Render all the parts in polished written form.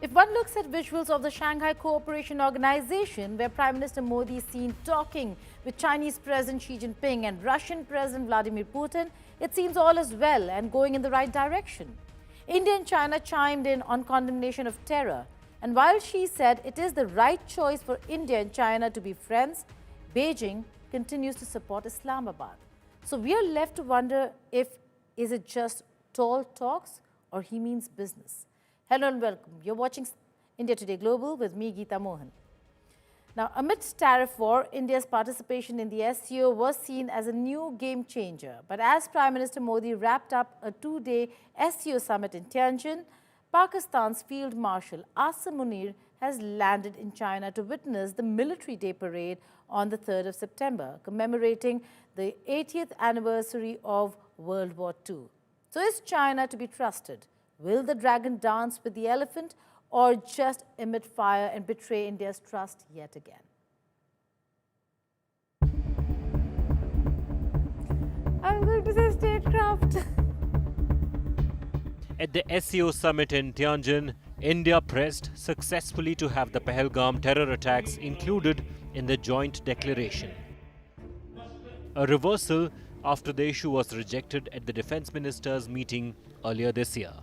If one looks at visuals of the Shanghai Cooperation Organization, where Prime Minister Modi is seen talking with Chinese President Xi Jinping and Russian President Vladimir Putin, it seems all is well and going in the right direction. India and China chimed in on condemnation of terror. And while Xi said it is the right choice for India and China to be friends, Beijing continues to support Islamabad. So we are left to wonder is it just tall talks or he means business. Hello and welcome. You're watching India Today Global with me, Geeta Mohan. Now, amidst tariff war, India's participation in the SCO was seen as a new game changer. But as Prime Minister Modi wrapped up a two-day SCO summit in Tianjin, Pakistan's Field Marshal Asim Munir has landed in China to witness the Military Day parade on the 3rd of September, commemorating the 80th anniversary of World War II. So is China to be trusted? Will the dragon dance with the elephant or just emit fire and betray India's trust yet again? I'm going to say statecraft. At the SCO summit in Tianjin, India pressed successfully to have the Pahalgam terror attacks included in the joint declaration. A reversal after the issue was rejected at the defense ministers' meeting earlier this year.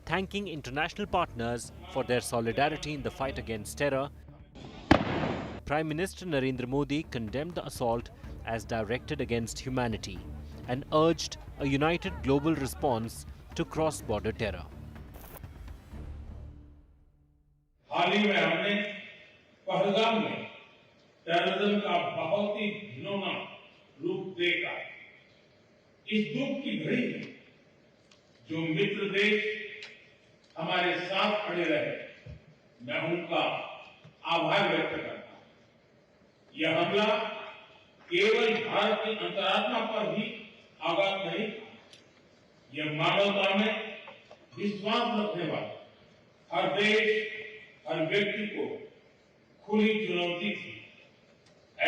Thanking international partners for their solidarity in the fight against terror, Prime Minister Narendra Modi condemned the assault as directed against humanity and urged a united global response to cross-border terror. हाल ही में हमने पहलगाम में terrorism का बहुत ही घिनौना रूप देखा। इस दुख की घड़ी में जो मित्र देश हमारे साथ खड़े रहे, मैं उनका आभार व्यक्त करता हूं। यह हमला केवल भारत की अंतरात्मा पर ही आघात नहीं था, यह मानवता में विश्वास रखने वाले हर देश, हर व्यक्ति को खुली चुनौती थी।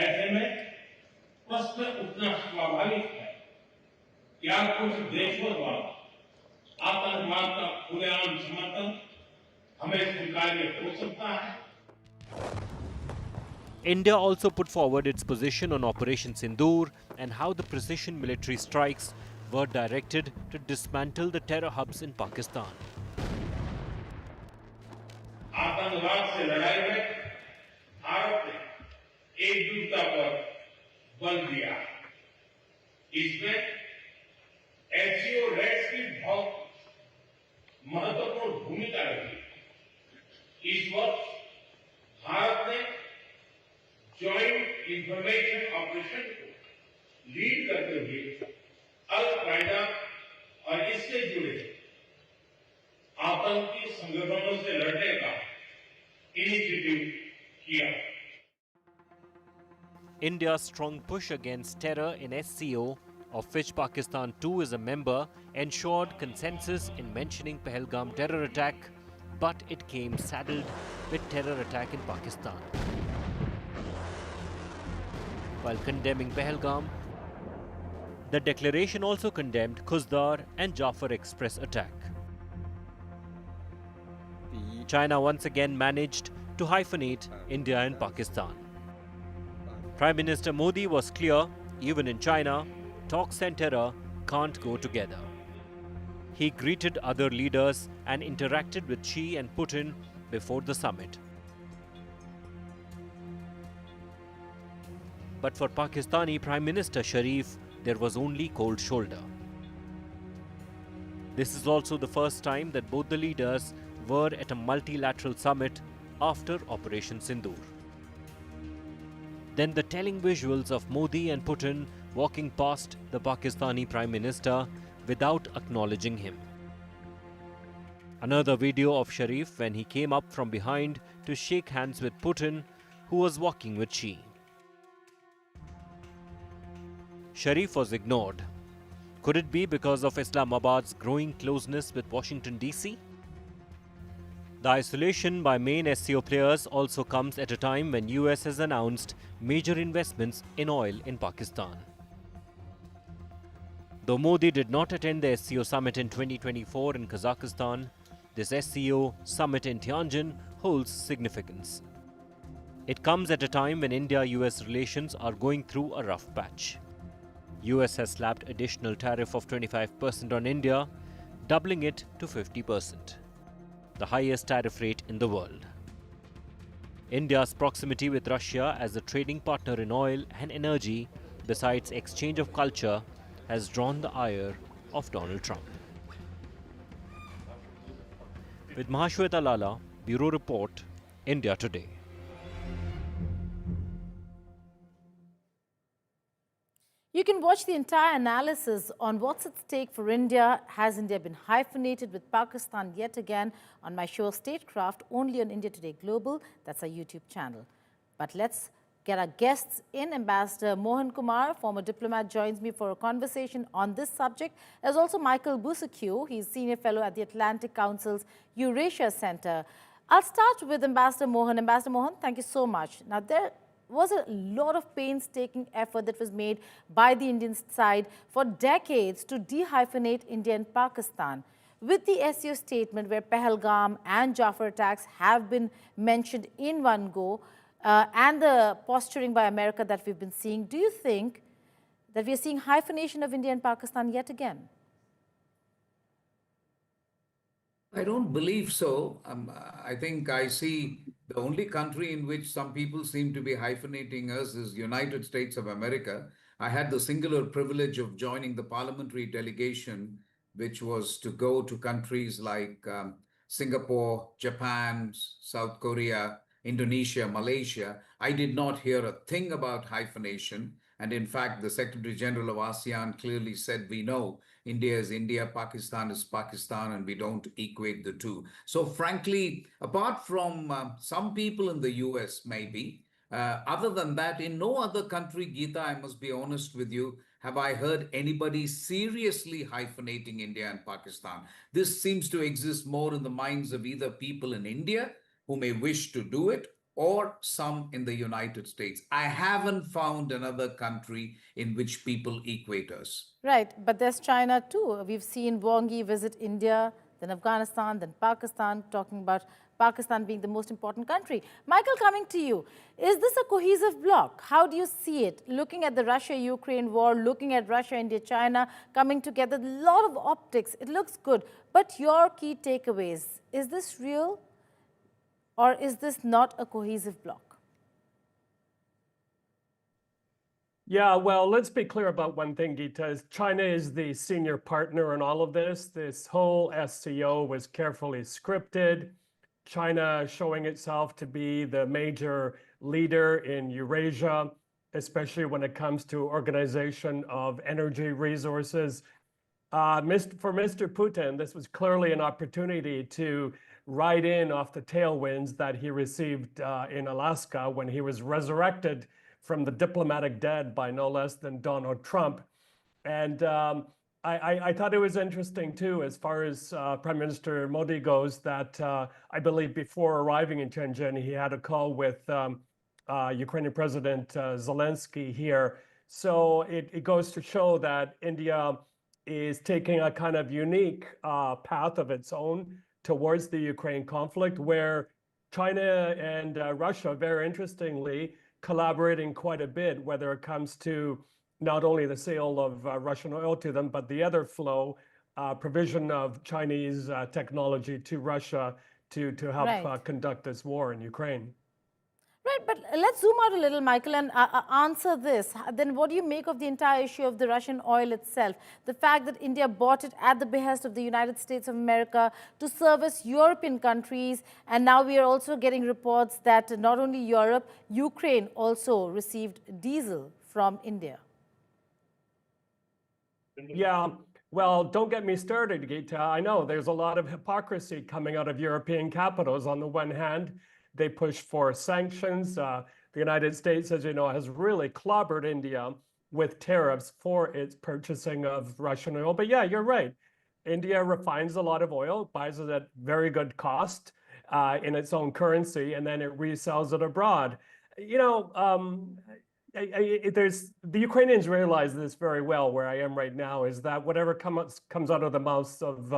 ऐसे में प्रश्न उठना स्वाभाविक है, क्या कुछ देशों द्वारा आतंकवाद का खुलेआम समर्थन हमें स्वीकार्य हो सकता है? India also put forward its position on Operation Sindoor and how the precision military strikes were directed to dismantle the terror hubs in Pakistan. आतंकवाद से लड़ाई में भारत ने एकजुटता पर बल दिया। इसमें SCO रेट्स की बहुत महत्वपूर्ण भूमिका रही। इस वर्ष भारत ने जॉइंट इंफॉर्मेशन ऑपरेशन को लीड करते हुए अल-कायदा और इससे जुड़े आतंकी संगठनों से लड़ने का इनिशिएटिव किया। India's strong push against terror in SCO, of which Pakistan too is a member, ensured consensus in mentioning Pahalgam terror attack, but it came saddled with terror attack in Pakistan. While condemning Pahalgam, the declaration also condemned Khuzdar and Jafar Express attack. China once again managed to hyphenate India and Pakistan. Prime Minister Modi was clear, even in China, talks and terror can't go together. He greeted other leaders and interacted with Xi and Putin before the summit. But for Pakistani Prime Minister Sharif, there was only cold shoulder. This is also the first time that both the leaders were at a multilateral summit after Operation Sindoor. Then the telling visuals of Modi and Putin walking past the Pakistani Prime Minister without acknowledging him. Another video of Sharif when he came up from behind to shake hands with Putin, who was walking with Xi. Sharif was ignored. Could it be because of Islamabad's growing closeness with Washington, D.C.? The isolation by main SCO players also comes at a time when US has announced major investments in oil in Pakistan. Though Modi did not attend the SCO summit in 2024 in Kazakhstan, this SCO summit in Tianjin holds significance. It comes at a time when India-US relations are going through a rough patch. US has slapped additional tariff of 25% on India, doubling it to 50%, the highest tariff rate in the world. India's proximity with Russia as a trading partner in oil and energy, besides exchange of culture, has drawn the ire of Donald Trump. With Mahashweta Lala, Bureau Report, India Today. You can watch the entire analysis on what's at stake for India. Has India been hyphenated with Pakistan yet again on my show Statecraft, only on India Today Global. That's our YouTube channel. But let's get our guests in. Ambassador Mohan Kumar, former diplomat, joins me for a conversation on this subject. There's also Michael Busacchio. He's senior fellow at the Atlantic Council's Eurasia Center. I'll start with Ambassador Mohan. Ambassador Mohan, thank you so much. Now, there was a lot of painstaking effort that was made by the Indian side for decades to dehyphenate India and Pakistan. With the SCO statement where Pahalgam and Jafar attacks have been mentioned in one go, and the posturing by America that we've been seeing, do you think that we are seeing hyphenation of India and Pakistan yet again? I don't believe so. I think I see the only country in which some people seem to be hyphenating us is United States of America. I had the singular privilege of joining the parliamentary delegation, which was to go to countries like Singapore, Japan, South Korea, Indonesia, Malaysia. I did not hear a thing about hyphenation. And in fact, the Secretary General of ASEAN clearly said, we know India is India, Pakistan is Pakistan, and we don't equate the two. So frankly, apart from some people in the US, maybe, other than that, in no other country, Geeta, I must be honest with you, have I heard anybody seriously hyphenating India and Pakistan. This seems to exist more in the minds of either people in India who may wish to do it, or some in the United States. I haven't found another country in which people equate us. Right, but there's China too. We've seen Wang Yi visit India, then Afghanistan, then Pakistan, talking about Pakistan being the most important country. Michael, coming to you, is this a cohesive bloc? How do you see it? Looking at the Russia-Ukraine war, looking at Russia, India, China coming together, a lot of optics, it looks good. But your key takeaways, is this real? Or is this not a cohesive bloc? Yeah, well, let's be clear about one thing, Geeta. China is the senior partner in all of this. This whole SCO was carefully scripted. China showing itself to be the major leader in Eurasia, especially when it comes to organization of energy resources. For Mr. Putin, this was clearly an opportunity to ride in off the tailwinds that he received in Alaska when he was resurrected from the diplomatic dead by no less than Donald Trump. And I thought it was interesting too, as far as Prime Minister Modi goes, that I believe before arriving in Tianjin, he had a call with Ukrainian President Zelensky here. So it goes to show that India is taking a kind of unique path of its own towards the Ukraine conflict, where China and Russia, very interestingly, collaborating quite a bit, whether it comes to not only the sale of Russian oil to them, but the other flow, provision of Chinese technology to Russia to help conduct this war in Ukraine. Right, but let's zoom out a little, Michael, and answer this. Then what do you make of the entire issue of the Russian oil itself? The fact that India bought it at the behest of the United States of America to service European countries, and now we are also getting reports that not only Europe, Ukraine also received diesel from India. Yeah, well, don't get me started, Geeta. I know there's a lot of hypocrisy coming out of European capitals. On the one hand, they push for sanctions. The United States, as you know, has really clobbered India with tariffs for its purchasing of Russian oil. But yeah, you're right. India refines a lot of oil, buys it at very good cost in its own currency, and then it resells it abroad. You know, the Ukrainians realize this very well. Where I am right now is that whatever comes out of the mouths of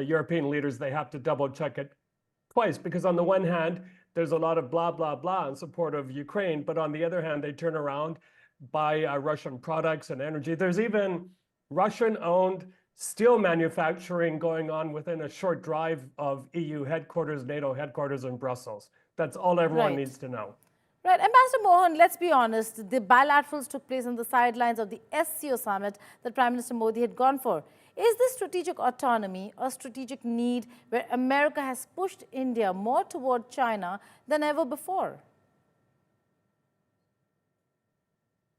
European leaders, they have to double check it twice, because on the one hand, there's a lot of blah, blah, blah in support of Ukraine, but on the other hand, they turn around, buy Russian products and energy. There's even Russian-owned steel manufacturing going on within a short drive of EU headquarters, NATO headquarters in Brussels. That's all everyone Right. needs to know. Right. Ambassador Mohan, let's be honest, the bilaterals took place on the sidelines of the SCO summit that Prime Minister Modi had gone for. Is this strategic autonomy a strategic need where America has pushed India more toward China than ever before?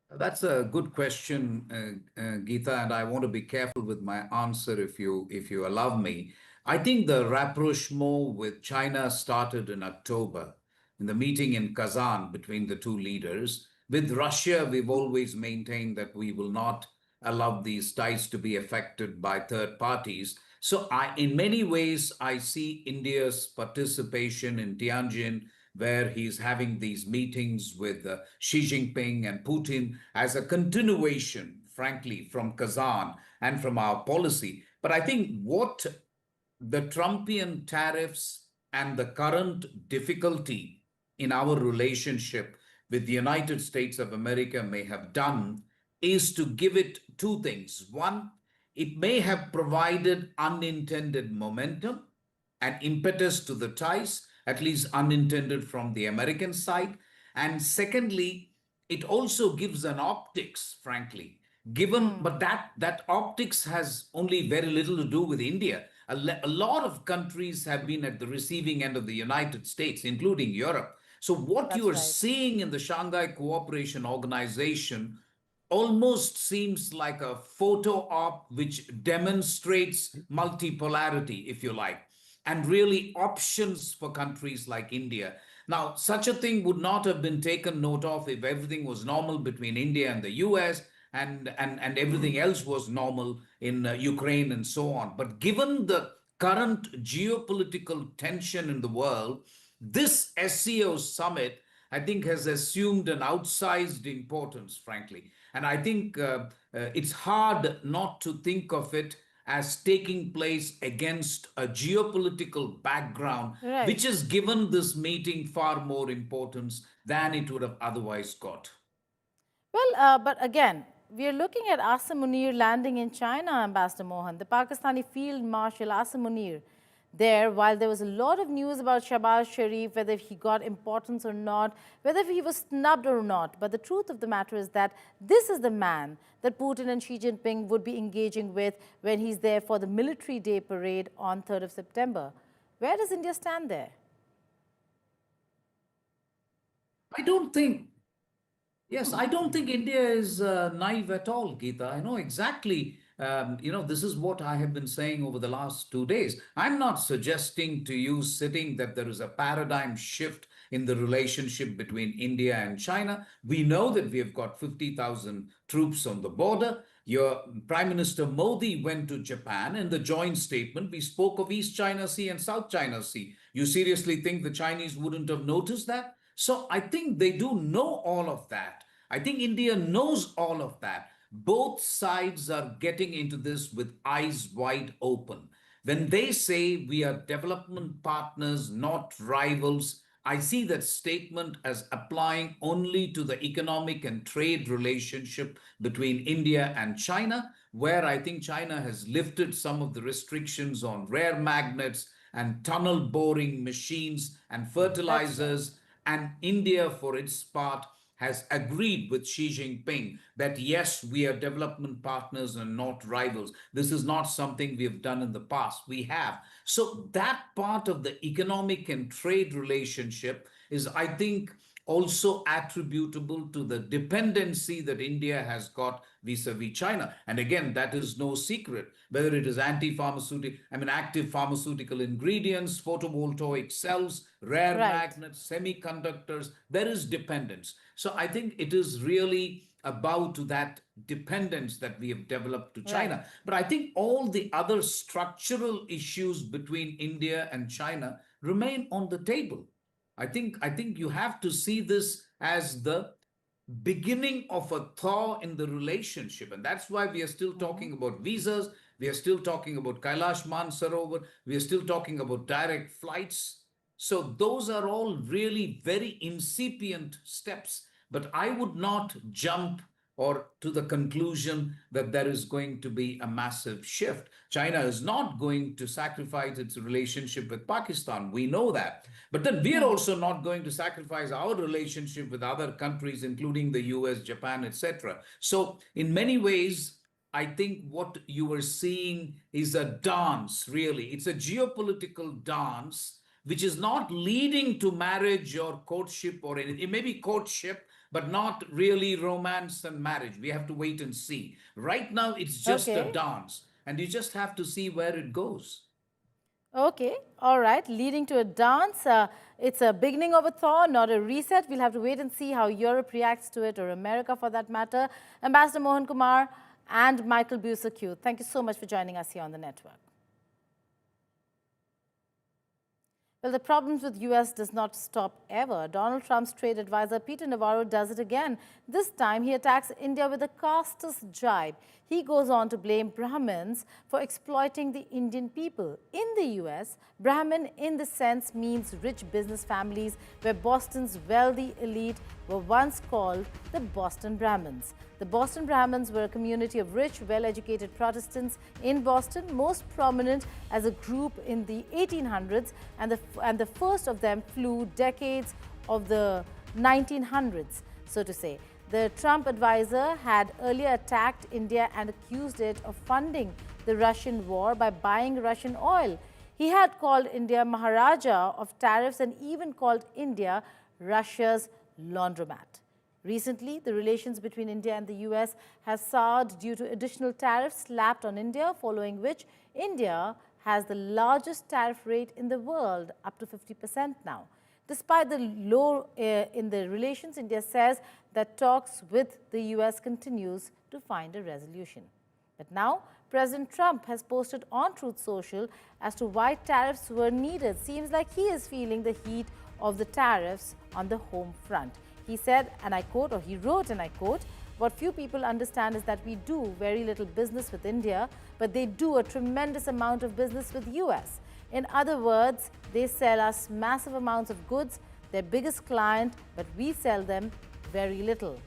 That's a good question, Geeta, and I want to be careful with my answer if you allow me. I think the rapprochement with China started in October in the meeting in Kazan between the two leaders. With Russia, we've always maintained that we will not allow these ties to be affected by third parties. So in many ways, I see India's participation in Tianjin, where he's having these meetings with Xi Jinping and Putin, as a continuation, frankly, from Kazan and from our policy. But I think what the Trumpian tariffs and the current difficulty in our relationship with the United States of America may have done is to give it two things. One, it may have provided unintended momentum and impetus to the ties, at least unintended from the American side. And secondly, it also gives an optics, frankly, but that optics has only very little to do with India. A lot of countries have been at the receiving end of the United States, including Europe. So what you are seeing in the Shanghai Cooperation Organization almost seems like a photo op which demonstrates multipolarity, if you like, and really options for countries like India. Now, such a thing would not have been taken note of if everything was normal between India and the US and everything else was normal in Ukraine and so on. But given the current geopolitical tension in the world, this SCO summit, I think, has assumed an outsized importance, frankly. And I think it's hard not to think of it as taking place against a geopolitical background, which has given this meeting far more importance than it would have otherwise got. Well, but again, we are looking at Asim Munir landing in China, Ambassador Mohan. The Pakistani Field Marshal Asim Munir there, while there was a lot of news about Shahbaz Sharif, whether he got importance or not, whether he was snubbed or not. But the truth of the matter is that this is the man that Putin and Xi Jinping would be engaging with when he's there for the Military Day parade on 3rd of September. Where does India stand there? I don't think India is naive at all, Geeta. I know exactly. This is what I have been saying over the last 2 days. I'm not suggesting to you sitting that there is a paradigm shift in the relationship between India and China. We know that we have got 50,000 troops on the border. Your Prime Minister Modi went to Japan. In the joint statement, we spoke of East China Sea and South China Sea. You seriously think the Chinese wouldn't have noticed that? So I think they do know all of that. I think India knows all of that. Both sides are getting into this with eyes wide open. When they say we are development partners, not rivals, I see that statement as applying only to the economic and trade relationship between India and China, where I think China has lifted some of the restrictions on rare magnets and tunnel boring machines and fertilizers. And India, for its part, has agreed with Xi Jinping that yes, we are development partners and not rivals. This is not something we have done in the past. We have. So that part of the economic and trade relationship is, I think, also attributable to the dependency that India has got vis-a-vis China. And again, that is no secret, whether it is active pharmaceutical ingredients, photovoltaic cells, rare magnets, semiconductors, there is dependence. So I think it is really about that dependence that we have developed to China. But I think all the other structural issues between India and China remain on the table. I think you have to see this as the beginning of a thaw in the relationship. And that's why we are still talking about visas. We are still talking about Kailash Mansarovar. We are still talking about direct flights. So those are all really very incipient steps. But I would not jump or to the conclusion that there is going to be a massive shift. China is not going to sacrifice its relationship with Pakistan. We know that. But then we are also not going to sacrifice our relationship with other countries, including the US, Japan, etc. So, in many ways, I think what you are seeing is a dance, really. It's a geopolitical dance which is not leading to marriage or courtship or anything. It may be courtship, but not really romance and marriage. We have to wait and see. Right now, it's just a Okay. dance, and you just have to see where it goes. Okay, all right, leading to a dance. It's a beginning of a thaw, not a reset. We'll have to wait and see how Europe reacts to it, or America for that matter. Ambassador Mohan Kumar and Michael Busaku, thank you so much for joining us here on the network. Well, the problems with US does not stop ever. Donald Trump's trade advisor, Peter Navarro, does it again. This time, he attacks India with a casteist jibe. He goes on to blame Brahmins for exploiting the Indian people. In the US, Brahmin in the sense means rich business families, where Boston's wealthy elite were once called the Boston Brahmins. The Boston Brahmins were a community of rich, well-educated Protestants in Boston, most prominent as a group in the 1800s, and the first of them flew decades of the 1900s, so to say. The Trump advisor had earlier attacked India and accused it of funding the Russian war by buying Russian oil. He had called India Maharaja of tariffs and even called India Russia's laundromat. Recently, the relations between India and the US has soured due to additional tariffs slapped on India, following which India has the largest tariff rate in the world, up to 50% now. Despite the low in the relations, India says that talks with the US continues to find a resolution. But now, President Trump has posted on Truth Social as to why tariffs were needed. Seems like he is feeling the heat of the tariffs on the home front. He said, and I quote, or he wrote, and I quote, "What few people understand is that we do very little business with India, but they do a tremendous amount of business with US. In other words, they sell us massive amounts of goods, their biggest client, but we sell them very little."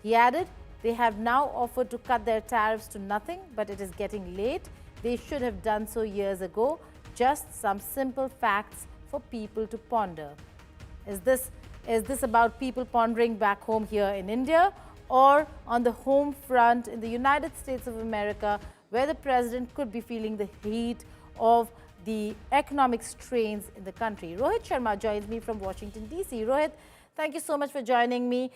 He added, "They have now offered to cut their tariffs to nothing, but it is getting late. They should have done so years ago. Just some simple facts for people to ponder." Is this about people pondering back home here in India, or on the home front in the United States of America, where the president could be feeling the heat of the economic strains in the country? Rohit Sharma joins me from Washington, D.C. Rohit, thank you so much for joining me.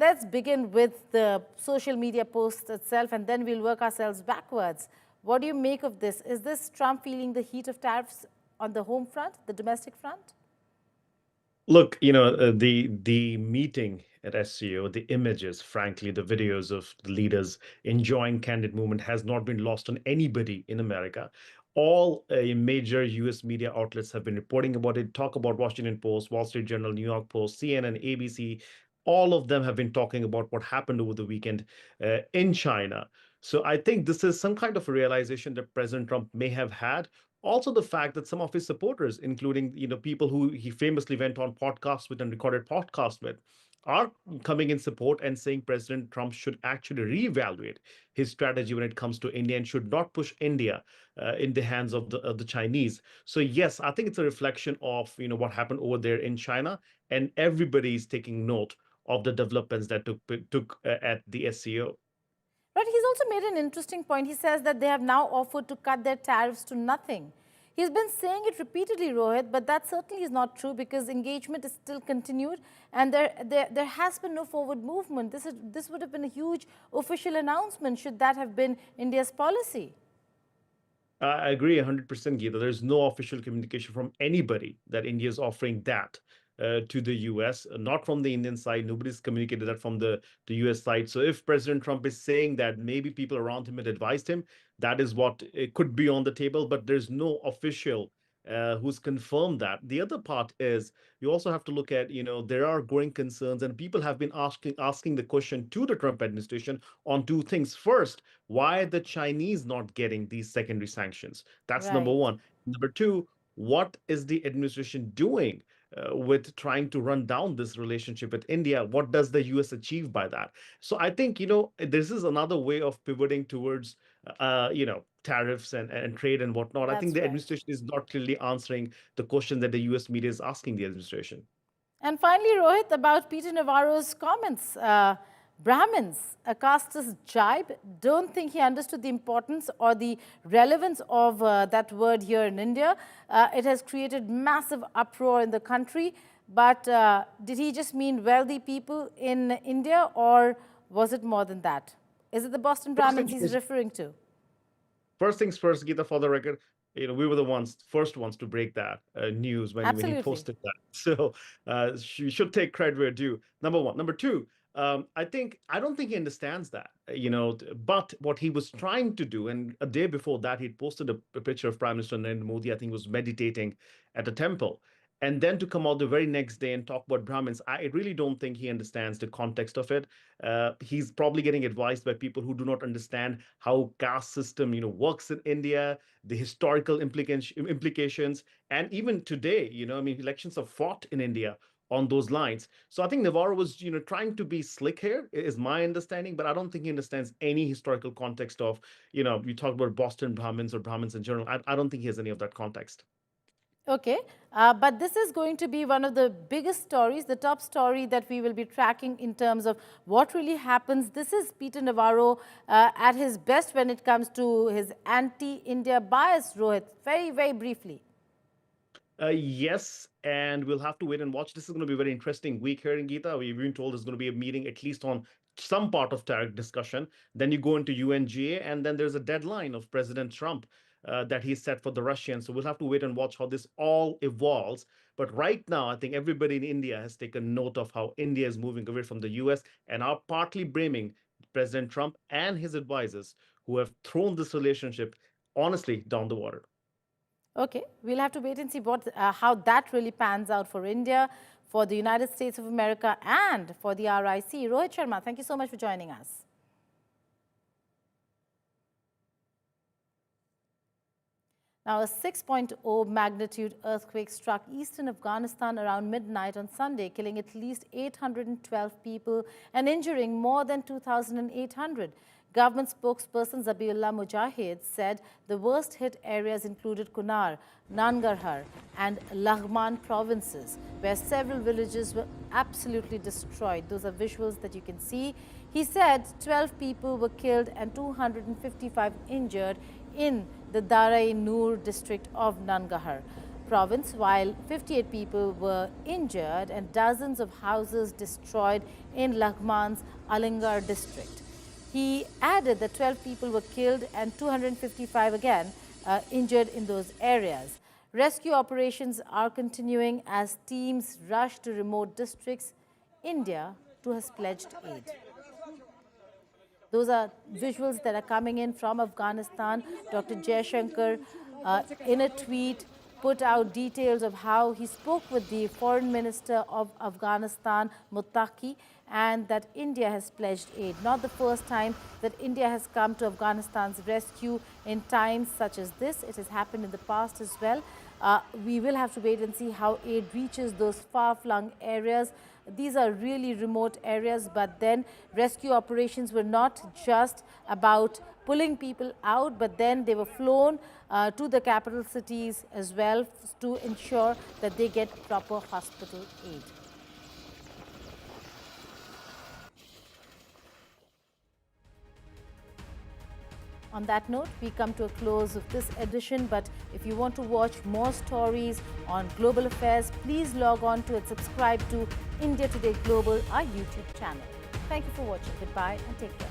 Let's begin with the social media post itself, and then we'll work ourselves backwards. What do you make of this? Is this Trump feeling the heat of tariffs on the home front, the domestic front? Look, the meeting at SCO, the images, frankly, the videos of the leaders enjoying candid movement has not been lost on anybody in America. All major US media outlets have been reporting about it. Talk about Washington Post, Wall Street Journal, New York Post, CNN, ABC. All of them have been talking about what happened over the weekend in China. So I think this is some kind of a realization that President Trump may have had. Also, the fact that some of his supporters, including people who he famously went on podcasts with and recorded podcasts with, are coming in support and saying President Trump should actually reevaluate his strategy when it comes to India and should not push India in the hands of the Chinese. So yes, I think it's a reflection of what happened over there in China, and everybody is taking note of the developments that took at the SCO. But he's also made an interesting point. He says that they have now offered to cut their tariffs to nothing. He's been saying it repeatedly, Rohit, but that certainly is not true, because engagement is still continued and there has been no forward movement. This would have been a huge official announcement should that have been India's policy. I agree 100%, Geeta. There's no official communication from anybody that India is offering that to the US, not from the Indian side. Nobody's communicated that from the US side. So if President Trump is saying that, maybe people around him had advised him, that is what it could be on the table, but there's no official who's confirmed that. The other part is you also have to look at, there are growing concerns, and people have been asking the question to the Trump administration on two things. First, why are the Chinese not getting these secondary sanctions? That's number Right. one. Number two, what is the administration doing with trying to run down this relationship with India? What does the US achieve by that? So I think, this is another way of pivoting towards, tariffs and trade and whatnot. I think That's the right. administration is not clearly answering the question that the US media is asking the administration. And finally, Rohit, about Peter Navarro's comments. Brahmins, a casteist jibe, don't think he understood the importance or the relevance of that word here in India. It has created massive uproar in the country. But did he just mean wealthy people in India, or was it more than that? Is it the Boston Brahmins he's referring to? First things first, Geeta, for the record, we were the first ones to break that news when he posted that. So you should take credit where due. Number one. Number two, I don't think he understands that, but what he was trying to do, and a day before that, he'd posted a picture of Prime Minister Narendra Modi, I think was meditating at a temple. And then to come out the very next day and talk about Brahmins, I really don't think he understands the context of it. He's probably getting advised by people who do not understand how caste system, works in India, the historical implications, and even today, elections are fought in India on those lines. So I think Navarro was, trying to be slick here, is my understanding, but I don't think he understands any historical context of, you talk about Boston Brahmins or Brahmins in general. I don't think he has any of that context. Okay, but this is going to be one of the biggest stories, the top story that we will be tracking in terms of what really happens. This is Peter Navarro at his best when it comes to his anti-India bias, Rohit. Very, very briefly. Yes, and we'll have to wait and watch. This is going to be a very interesting week here in Geeta. We've been told there's going to be a meeting at least on some part of tariff discussion. Then you go into UNGA, and then there's a deadline of President Trump that he's set for the Russians. So we'll have to wait and watch how this all evolves. But right now, I think everybody in India has taken note of how India is moving away from the US and are partly blaming President Trump and his advisors who have thrown this relationship, honestly, down the water. Okay, we'll have to wait and see how that really pans out for India, for the United States of America, and for the RIC. Rohit Sharma, thank you so much for joining us. Now, a 6.0 magnitude earthquake struck eastern Afghanistan around midnight on Sunday, killing at least 812 people and injuring more than 2,800. Government spokesperson Zabiullah Mujahid said the worst hit areas included Kunar, Nangarhar and Laghman provinces, where several villages were absolutely destroyed. Those are visuals that you can see. He said 12 people were killed and 255 injured in the Dar-e-Noor district of Nangarhar province, while 58 people were injured and dozens of houses destroyed in Laghman's Alingar district. He added that 12 people were killed and 255 again injured in those areas. Rescue operations are continuing as teams rush to remote districts. India, too, has pledged aid. Those are visuals that are coming in from Afghanistan. Dr. Jaishankar, in a tweet, put out details of how he spoke with the foreign minister of Afghanistan, Muttaqi, and that India has pledged aid. Not the first time that India has come to Afghanistan's rescue in times such as this. It has happened in the past as well. We will have to wait and see how aid reaches those far-flung areas. These are really remote areas, but then rescue operations were not just about pulling people out, but then they were flown to the capital cities as well to ensure that they get proper hospital aid. On that note, we come to a close of this edition, but if you want to watch more stories on global affairs, please log on to and subscribe to India Today Global, our YouTube channel. Thank you for watching. Goodbye and take care.